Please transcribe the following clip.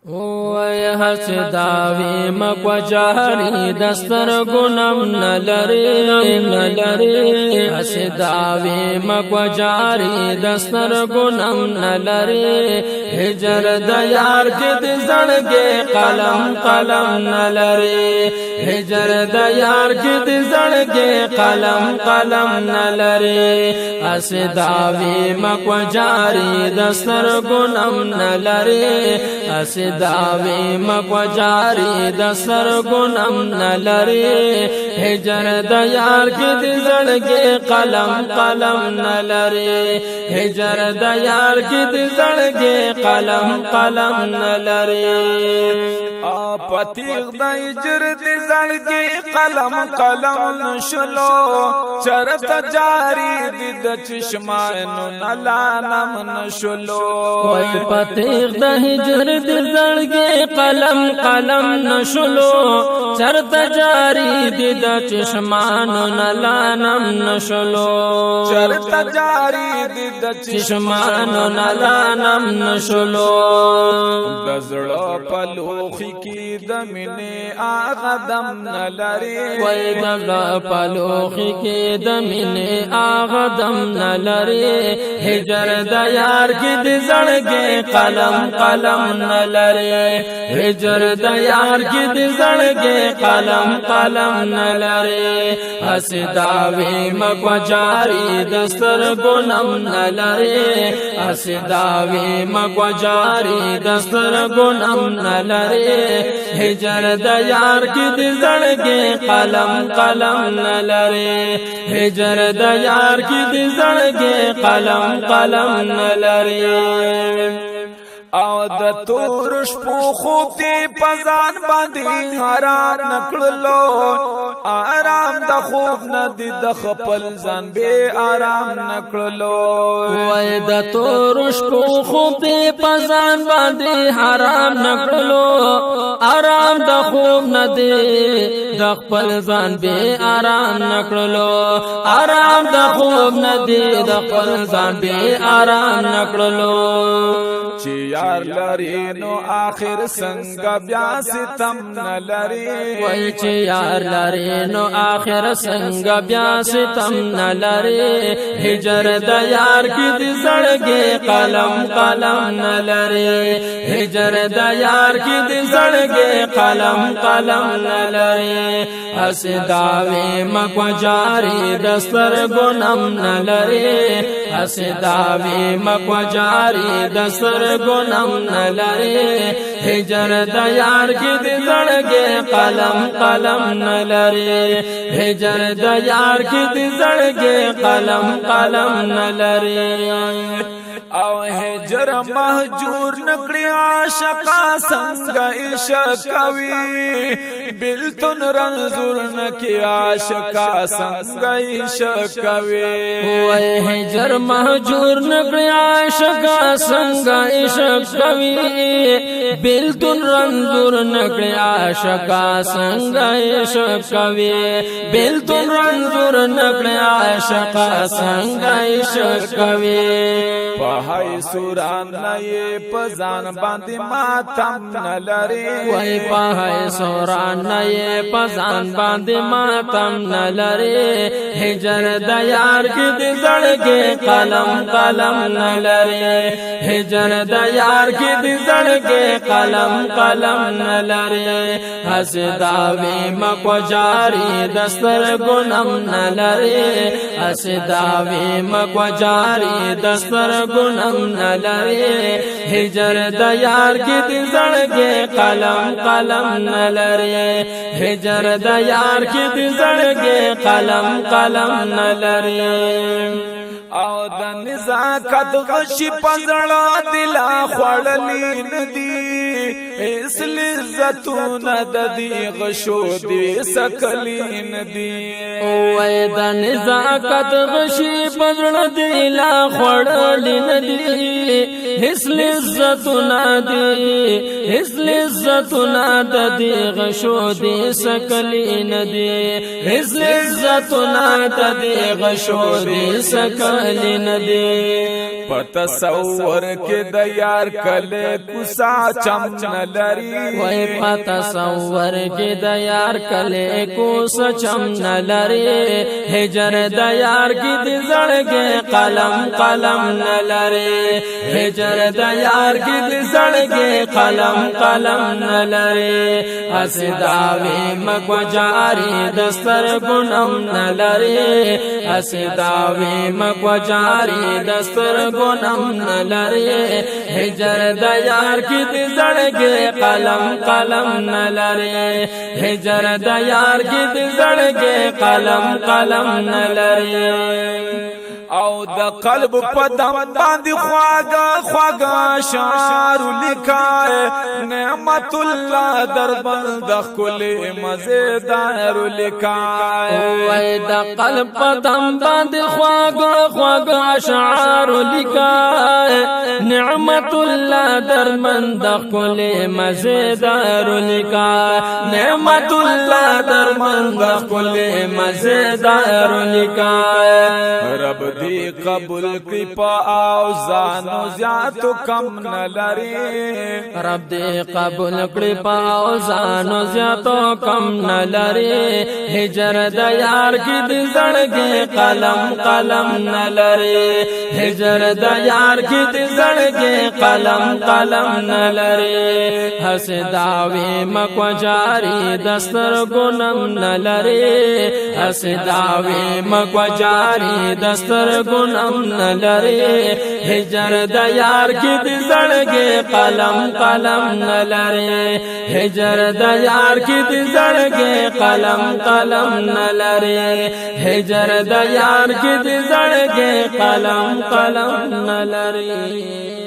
وای هڅ داوی مکو جاری دستر ګنم نلری هڅ داوی مکو جاری دستر ګنم نلری هجر د یار کې د زړګي قلم نلری هجر د یار کې د زړګي قلم نلری هڅ داوی مکو جاری دستر ګنم نلری هڅ داوی مکو جاری دستر ګنم نلری هجر د یار کې د زړګي قلم نلری هجر د یار کې د زړګي قلم نلری پتیغ د هجر د زړګي قلم نشلو چرت جاری د چشمانو نلانم نشلو وای پتیغ د هجر د زړګي قلم نشلو چرت جاری د چشمانو نلانم نشلو چرت جاری د چشمانو نلانم نشلو دزړه پلوخي کی د مینې اغدم نلری وای دزړه پلوخي کی د مینې اغدم نلری هجر د یار کی د زړګي قلم نلری هجر د یار کی د زړګي قلم نلری هڅ داوی مکو جاری دستر ګنم نلری هڅ داوی مکو جاری دستر ګنم نلری هجر د یار کی د زړګي قلم نلری هجر د یار کی د زړګي قلم نلری او د تور شپو خوب دی پزان باندې حرام نکړلو آرام د خوب نه دی د خپل ځان به آرام نکړلو وای د تور شپو خوب دی پزان باندې حرام نکړلو آرام د خوب نه دی د خپل ځان به آرام نکړلو آرام د خوب نه دی د خپل ځان به آرام نکړلو چې یار لري نو آخر څنګه بیا ستم نلري وای چې یار لري نو آخر څنګه بیا ستم نلري هجر د یار کی د زړګي قلم نلري هجر د یار کی د زړګي قلم نلري هڅ داوی مکو جاری دستر ګنم نلري هڅ داوی مکو جاری دستر ګنم نلری هجر د یار کی د زړګي قلم نلری هجر د یار کی د زړګي قلم نلری او هجر مهجور نکړي عاشقا څنګه عشق کوي بلتون رنزور نکي عاشقا څنګه عشق کوي وای هجر مهجور نکړي عاشقا څنګه عشق کوي بلتون رنزور نکړي عاشقا څنګه عشق کوي بلتون رنزور نکړي عاشقا څنګه عشق کوي پهای سوران نئے پزان باندې ماتم نلری وای پهای سوران نئے پزان باندې ماتم نلری هجر د یار کی د زړګي قلم نلری هجر د یار کی د زړګي قلم نلری هڅ داوی مکو جاری دستر ګنم نلری هڅ داوی مکو جاری دستر ګنم نلری هجر د یار کی د زړګي قلم نلری هجر د یار کی د زړګي قلم نلری او د نزاکت غشي پزړه دلا خړلې ندی اس لذتونه د دې غشو دې سکلې ندی وای د نزاکت غشي پزړه دلا خړلې ندی اس لذتونه د دې غشو دې سکلې ندی اس لذتونه د دې غشو دې سکلې ندی پتصور کې د یار کله کوسا چم نلری وای پتصور کې د یار کله کوسا چم نلری هجر د یار کې د زړګي قلم قلم نلری هجر د یار کې د زړګي قلم قلم نلری اسداوی مکو جاری دستر ګنم نلری اسداوی مکو جاری دستر ګنم نلری هجر د یار کې د زړګي قلم قلم نلری هجر د یار کې د زړګي قلم قلم نلری او د قلب په دم باندې خواږه شعر لیکای نعمت الله در بند خل مزیدار لیکای وای د قلب په دم باندې خواږه شعر لیکای نعمت الله در بند خل مزیدار لیکای نعمت الله در بند خل مزیدار لیکای رب دی قبول کی پا اوزانو زیاتو کم نلری رب دی قبول کی پا اوزانو زیاتو کم نلری هجر د یار کی د زړګي قلم قلم نلری هجر د یار کی د زړګي قلم قلم نلری حسداوی مکو جاری دستر ګنم نلری حسداوی مکو جاری دستر ګنم نلری هجر د یار کې د زړګي قلم قلم نلری هجر د یار کې د زړګي قلم قلم نلری هجر د یار کې د زړګي قلم قلم نلری